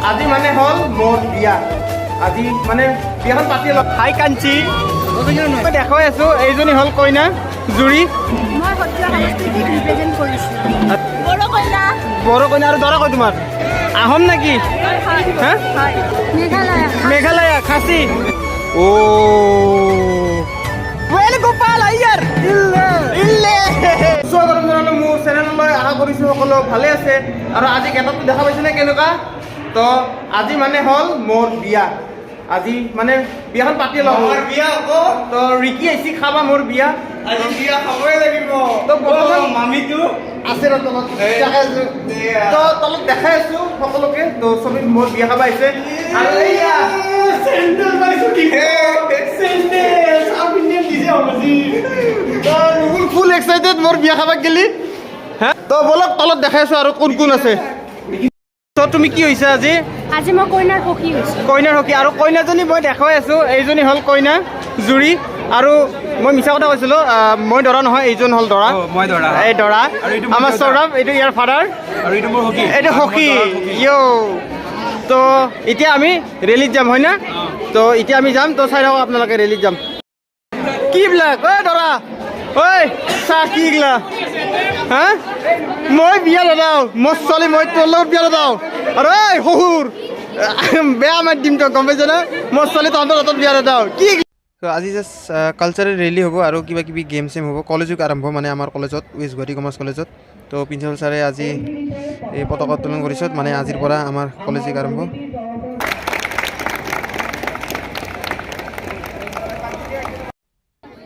আজি মানে হল মোৰ বিয়া আজি মানে বিয়াখন পাতি লওক হাই কাঞ্চি দেখাই আছো এইজনী হল কইনা জুৰি বড়ো কইনা আৰু দৰা কয় তোমাৰ আহোম নেকি মেঘালয়া খাচী ও গোপাল আইয়াৰ মোৰ চেনেললৈ আশা কৰিছোঁ সকলো ভালে আছে আৰু আজি গেটতটো দেখা পাইছেনে কেনেকুৱা তো আজি মানে হ'ল মোৰ বিয়া আজি মানে বিয়াখন পাতি লওঁ বিয়া আকৌ তো ৰিকি আহিছি খাবা মোৰ বিয়া আজি বিয়া খাবই লাগিব তো মামিটো আছে ৰ তলত তো তলত দেখাই আছো সকলোকে তো চবে মোৰ বিয়া খাবা আহিছে আৰু এইয়া চেণ্ডেল পাইছো কি চেণ্ডেল সাউথ ইণ্ডিয়ান দিছে আজি তো ফুল এক্সাইটেড মোৰ বিয়া খাবা গেলি হ্যাঁ তো বলক তলত দেখাই আছো আৰু কোন কোন আছে তো তুমি কি হৈছে আজি আজি মই কইনাৰ হকি হৈছে কইনাৰ হকি আৰু কইনাজনী মই দেখাই আছো এইজনী হল কইনা জুৰি আৰু মই মিছা কথা কৈছিলো মই দৰা নহয় এইজন হল দৰা মই দৰা এই দৰা আমাৰ সৌৰভ এইটো ইয়াৰ ফাদাৰ আৰু এইটো মোৰ হকি এইটো হকি ইয়ো তো এতিয়া আমি ৰেলীত যাম হয় না তো এতিয়া আমি যাম তো চাই থাকক আপোনালোকে ৰেলীত যাম কি বিলাক ঐ দৰা ঐ চাহ কি গিলা হা মই বিয়া লদাও মোৰ ছোৱালী মই তোৰ লগত বিয়া লদাও আৰু ঐ শহুৰ বেয়া মাত দিম তই গম পাইছ না মোৰ ছোৱালী তহঁতৰ হাতত বিয়া লদাও কি আজি জাষ্ট কালচাৰেল ৰেলী হ'ব আৰু কিবা কিবি গেম চেম হ'ব কলেজক আৰম্ভ মানে আমাৰ কলেজত ৱেষ্ট গুৱাহাটী কমাৰ্চ কলেজত তো প্ৰিন্সিপাল ছাৰে আজি এই পতাকা উত্তোলন কৰিছে মানে আজিৰ পৰা আমাৰ কলেজক আৰম্ভ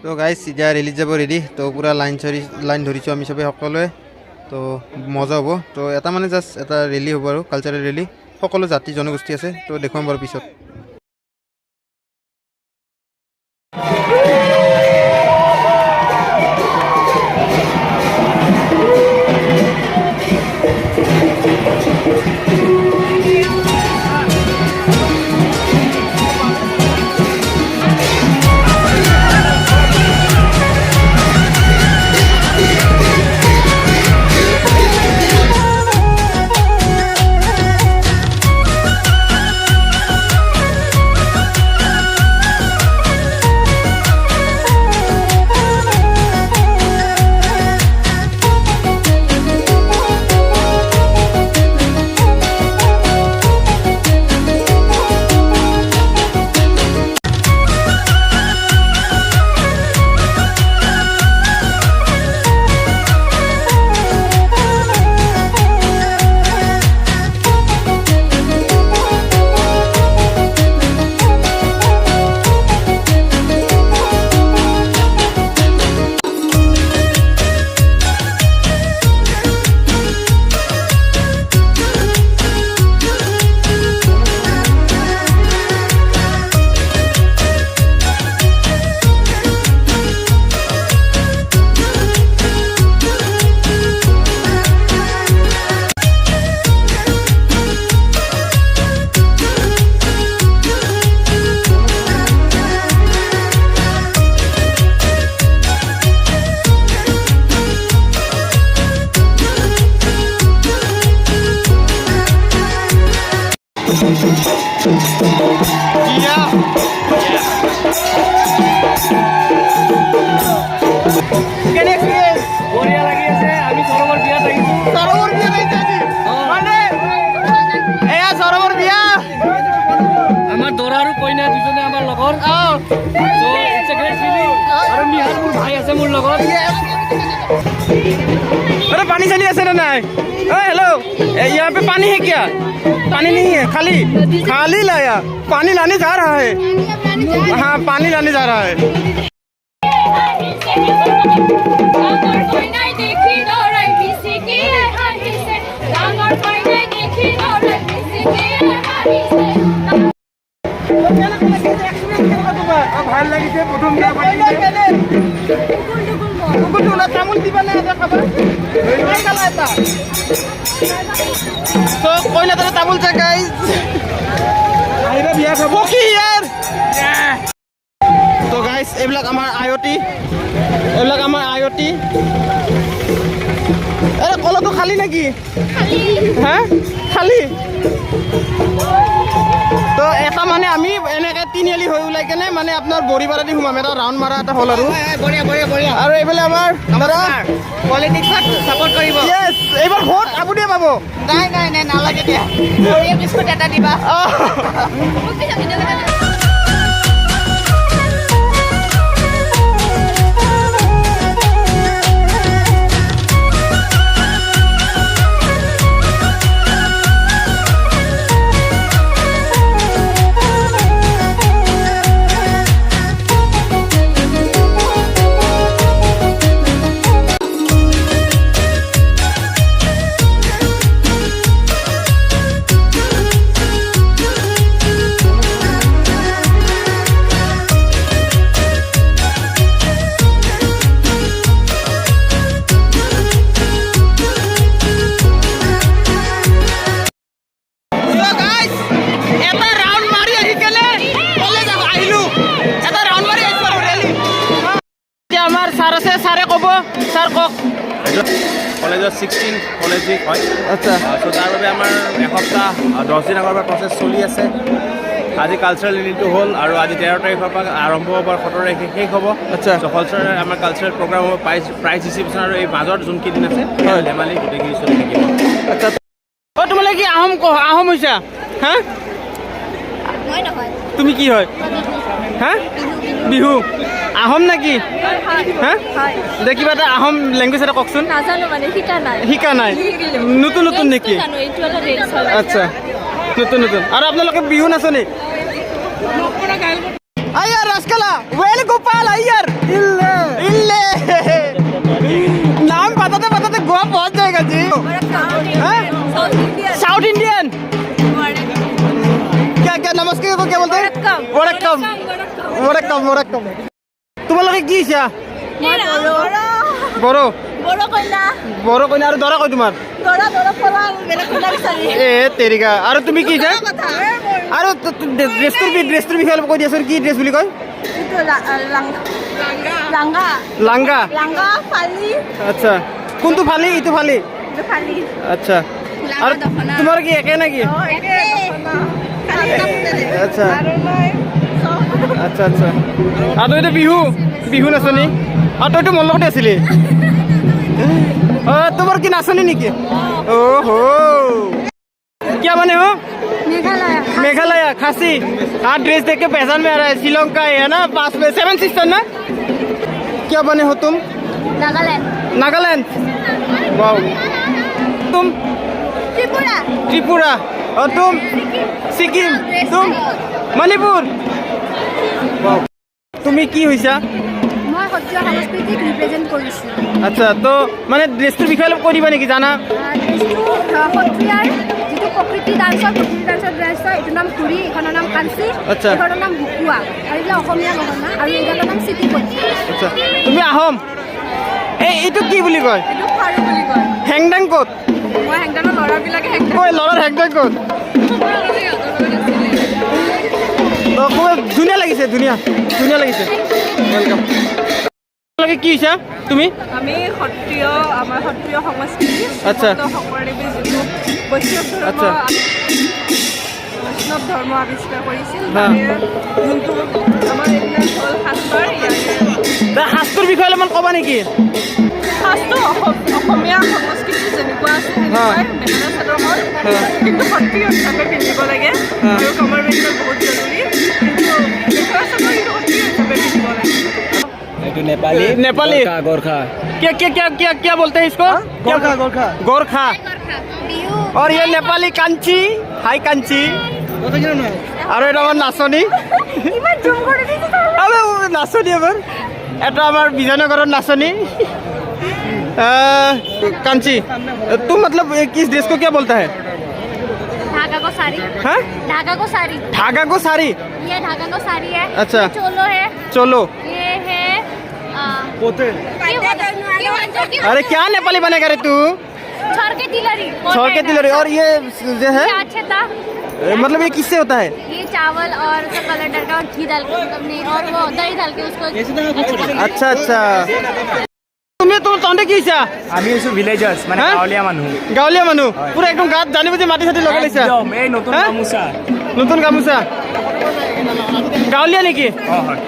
তো গাইজ এতিয়া ৰেলীত যাব ৰেডি তো পূৰা লাইন ধৰিছোঁ আমি চবেই সকলোৱে তো মজা হ'ব তো এটা মানে জাষ্ট এটা ৰেলী হ'ব আৰু কালচাৰেল ৰেলী সকলো জাতি জনগোষ্ঠী আছে তো দেখুৱাম বাৰু পিছত अरे पानी चली ऐसे ना है हेलो यहाँ पे पानी है क्या पानी नहीं है खाली खाली लाया पानी लाने जा रहा है हाँ पानी लाने जा रहा है ভাল লাগিছে প্রথম তামোল দিবা না খাবা তো কইনা তারা তামোল চাই গাইস আইরা বিয়া খাবো কি ইয়ার তো গাইস এইবিলাক আমার আইওটি আরে কলটো খালি নেকি হা খালি তো এটা মানে আমি এনেকে তিনিআলি হৈ ওলাই কেনে মানে আপোনাৰ বৰিপাৰা দি সোমাম এটা ৰাউণ্ড মাৰা এটা হ'ল আৰু আৰু এইফালে আমাৰ দাদা পলিটিক্সত সাপোৰ্ট কৰিব য়েছ এইবাৰ ভোট আপুনিয়ে পাব নাই নাই নাই নালাগে দিয়া সৰিয়ে বিস্কুট এটা দিবা আমাৰ ছাৰ আছে ছাৰে ক'ব ছাৰ কওক কলেজত 16 কলেজ উইক হয় আচ্ছা ত' তাৰ বাবে আমাৰ এসপ্তাহ 10 দিন আগৰ পৰা প্ৰচেছ চলি আছে আজি কালচাৰেল ইউনিটটো হ'ল আৰু আজি 13 তাৰিখৰ পৰা আৰম্ভ হ'ব আৰু 17 তাৰিখে শেষ হ'ব আচ্ছা ফলস্বৰূপে আমাৰ কালচাৰেল প্ৰগ্ৰাম হ'ব প্ৰাইজ ডিষ্ট্ৰিবিউশ্যন আৰু এই মাজত যোনকেইদিন আছে ধেমালি গোটেইখিনি চলি থাকিব আচ্ছা অ' তোমালোকে কি আহোম হৈছা হা মই নহয় তুমি কি হয় হা বিহু আহোম নেকি হা দে কিবা এটা আহোম লেংগুৱেজ এটা কওকচোন নাজানো মানে শিকা নাই শিকা নাই নতুন নতুন নেকি জানো এইটো এটা ৰেলছ হয় আচ্ছা নতুন নতুন আৰু আপোনালোকে বিহু নাচনি আয়াৰ ৰাজকালা ৱেল গোপাল আয়াৰ ইল্লে নাম বাতাতে বাতাতে গোৱা পहुंच जाएगा जी साउथ इंडियन क्या क्या नमस्कार को क्या बोलते हैं वड़क्कम वड़क्कम वड़क्कम তোমালোকে কি ইচ্ছা বড় বড় কইনা আৰু দৰা কই তোমাৰ এ তেৰিকা আৰু তুমি কি ইচ্ছা আৰু ড্ৰেছটোৰ বিষয়ে অলপ কৈ দিয়াচোন কি ড্ৰেছ বুলি কয় লাংগা আচ্ছা কোনটো ফালি ইটো ফালি আচ্ছা আৰু তোমাৰ কি একে নেকি আচ্ছা আচ্ছা আচ্ছা আৰু এইটো বিহু নাচনি আৰু তইতো মোৰ লগতে আছিলি তোমার কি নাচনি নেকি ओहो क्या बने हो मेघालय खासी हाँ ड्रेस देख के पहचान में आ रहा है श्रीलंका है ना पास में 7 सिस्टर ना क्या बने हो तुम नागालैंड वाओ तुम त्रिपुरा और तुम सिक्किम तुम मणिपुर वाओ तुम्हें की हुईसा মই সত্ৰীয়া সংস্কৃতিক ৰিপ্ৰেজেণ্ট কৰিছোঁ আচ্ছা তো মানে ড্ৰেছটোৰ বিষয়ে অলপ কৈ দিবা নেকি জানা সত্ৰীয়াৰ যিটো প্ৰকৃতি ডান্সৰ ড্ৰেছ হয় এইটোৰ নাম ঘূৰি এইখনৰ নাম কাঞ্চি আচ্ছা এইখনৰ নাম ভুকুৱা আৰু এইবিলাক অসমীয়া গহনা আৰু এইখনৰ নাম চিটিপতি আচ্ছা তুমি আহোম এইটো কি বুলি কয় এইটো খাৰু বুলি কয় হেংদাং ক'ত মই হেংদাঙৰ ল'ৰাবিলাকে হেংদাং কৈ ল'ৰাৰ হেংদাং ক'ত তো খুব ধুনীয়া লাগিছে ধুনীয়া লাগিছে ওয়েলকাম তোমালোকে কি হৈছা তুমি আমি সত্ৰীয় আমাৰ সত্ৰীয় সংস্কৃতি আচ্ছা শংকৰদেৱে যিটো বৈষ্ণৱ ধৰ্ম আৱিষ্কাৰ কৰিছিল যোনটো আমাৰ এইবিলাক হ'ল সাজপাৰ সাজটোৰ বিষয়ে অলপমান ক'বা নেকি সাজটো অসমীয়া সংস্কৃতি যেনেকুৱা আছে তেনেকুৱাই মেখেলা চাদৰখন কিন্তু সত্ৰীয় হিচাপে পিন্ধিব লাগে আৰু কমৰ বেগত বহুত জৰুৰী কিন্তু মেখেলা চাদৰ কিন্তু সত্ৰীয় হিচাপে পিন্ধিব লাগে नेपाली गोरखा क्या बोलते हैं इसको गोरखा और ये नेपाली कांची हाय कांची আৰু এটা আমাৰ নাচনী নাচনী আমাৰ এটা আমাৰ বিজয়নগৰৰ नाचनी कांची तुम मतलब किस ड्रेस को क्या बोलता है धागा को साड़ी हाँ धागा को साड़ी धागा को साड़ी ये धागा को साड़ी है अच्छा ये चोलो है चोलो ये है पोते अरे क्या नेपाली बनेगा रे तू छोर के तिलरी और ये जो है अच्छा था मतलब ये किससे होता है ये चावल और उसका कलर डल का और घी डाल के मतलब नहीं और वो दही डाल के उसको अच्छा अच्छा तुम्हें तो তহঁতে কি হৈছা আমি হৈছোঁ ভিলেজাৰ্ছ মানে হা? গাঁৱলীয়া মানুহ গাঁৱলীয়া মানুহ পুৰা একদম গাত জানি বুজি মাটি চাটি লগাই লৈছা একদম এই নতুন হা? গামোচা নতুন গামোচা গাঁৱলীয়া নেকি অঁ হয়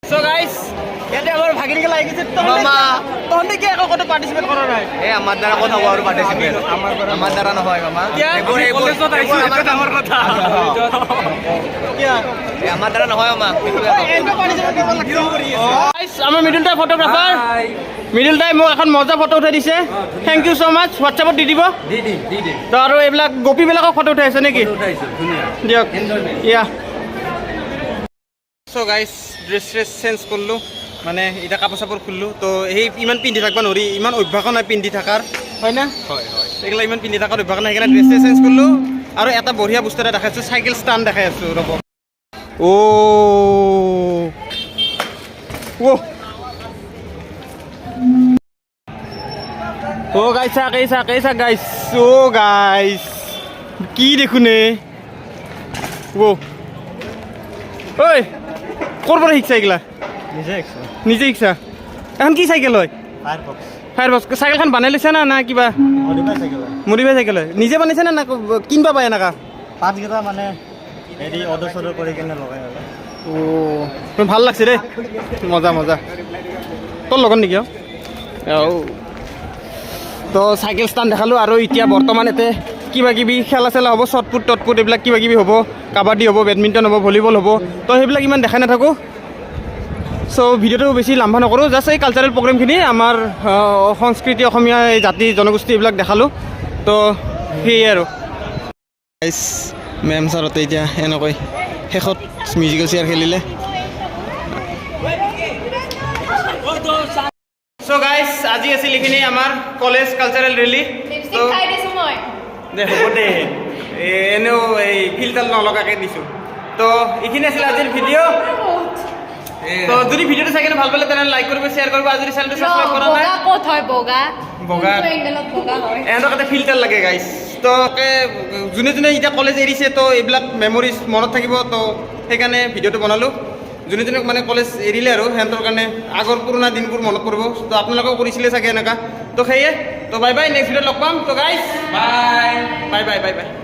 সো গাইস ইয়াতে আমাৰ ভাগিনকেলা আহিছে তহঁতে কি একো ক'তো পাৰ্টিচিপেট কৰা নাই এই আমাৰ দ্বাৰা কথা হ'ব আৰু পাৰ্টিচিপেট আমাৰ দ্বাৰা নহয় মামা কলেজত আহিছো আমাৰ ডাঙৰ কথা কিয়া এই আমাৰ দ্বাৰা নহয় মামা আমাৰ middle tie photographer middle tie মোক এখন মজা ফটো উঠাই দিছে থেংক ইউ ছ' মাছ হোৱাটছএপত দি দিব তো আৰু এইবিলাক গোপীবিলাকক ফটো উঠাই আছে নেকি দিয়ক ইয়া চ' গাইজ ড্ৰেছ চেঞ্জ কৰিলোঁ মানে এতিয়া কাপোৰ চাপোৰ খুলিলোঁ তো সেই ইমান পিন্ধি থাকিব নোৱাৰি ইমান অভ্যাসো নাই পিন্ধি থকাৰ হয় না হয় এইগিলা ইমান পিন্ধি থকাৰ অভ্যাস নাই সেইকাৰণে ড্ৰেছ চেঞ্জ কৰিলোঁ আৰু এটা বঢ়িয়া বস্তু এটা দেখাইছোঁ চাইকেল ষ্টাণ্ড দেখাই আছোঁ ৰ'ব গাইছ চাক গাইছ গাইছ কি দেখোনে ঐ ক'ৰ পৰা শিকছা এইগিলা নিজে শিকছা এখন কি চাইকেল হয় ফায়াৰবক্স চাইকেলখন বনাই লৈছা না কিবা মডিফাই চাইকেল হয় নিজে বনাইছা না কিনবা পায় এনেকা পাঁচকেইটা মানে হেৰি অৰ্ডাৰ চৰ্ডাৰ কৰি কিনে লগাই ভাল লাগছে দেই মজা তোৰ লগত নেকি তো চাইকেল ষ্টাণ্ড দেখালোঁ আৰু এতিয়া বৰ্তমান ইয়াতে কিবা কিবি খেলা চেলা হ'ব শ্বটপুট টটপুট এইবিলাক কিবা কিবি হ'ব কাবাডী হ'ব বেডমিণ্টন হ'ব ভলীবল হ'ব তো সেইবিলাক ইমান দেখাই নাথাকোঁ চ' ভিডিঅ'টো বেছি লাম্বা নকৰোঁ জাষ্ট এই কালচাৰেল প্ৰগ্ৰেমখিনি আমাৰ সংস্কৃতি অসমীয়া এই জাতি জনগোষ্ঠী এইবিলাক দেখালোঁ তো সেয়ে আৰু মেম ছাৰতে এতিয়া এনেকৈ শেষত মিউজিকেল চেয়াৰ খেলিলে চ' গাইজ আজি আছিল এইখিনি আমাৰ কলেজ কালচাৰেল ৰেলী দে হ'ব দে এনেও এই ফিল্টাৰ নলগাকৈ দিছোঁ তো এইখিনি আছিল আজিৰ ভিডিঅ' তো যদি ভিডিঅ'টো চাই কিনে ভাল পালে তেনেহ'লে লাইক কৰিব শ্বেয়াৰ কৰিব আজি চেনেলটো ছাবস্ক্ৰাইব কৰা নাই বগা এহেঁতক এটা ফিল্টাৰ লাগে গাইজ তো যোনে এতিয়া কলেজ এৰিছে তো এইবিলাক মেমৰিজ মনত থাকিব তো সেইকাৰণে ভিডিঅ'টো বনালোঁ যোনে মানে কলেজ এৰিলে আৰু সিহঁতৰ কাৰণে আগৰ পুৰণা দিনবোৰ মনত পৰিব তো আপোনালোকেও কৰিছিলে চাগে এনেকুৱা তো সেয়ে তো বাই বাই নেক্সট ভিডিঅ'ত লগ পাম তো গাইজ বাই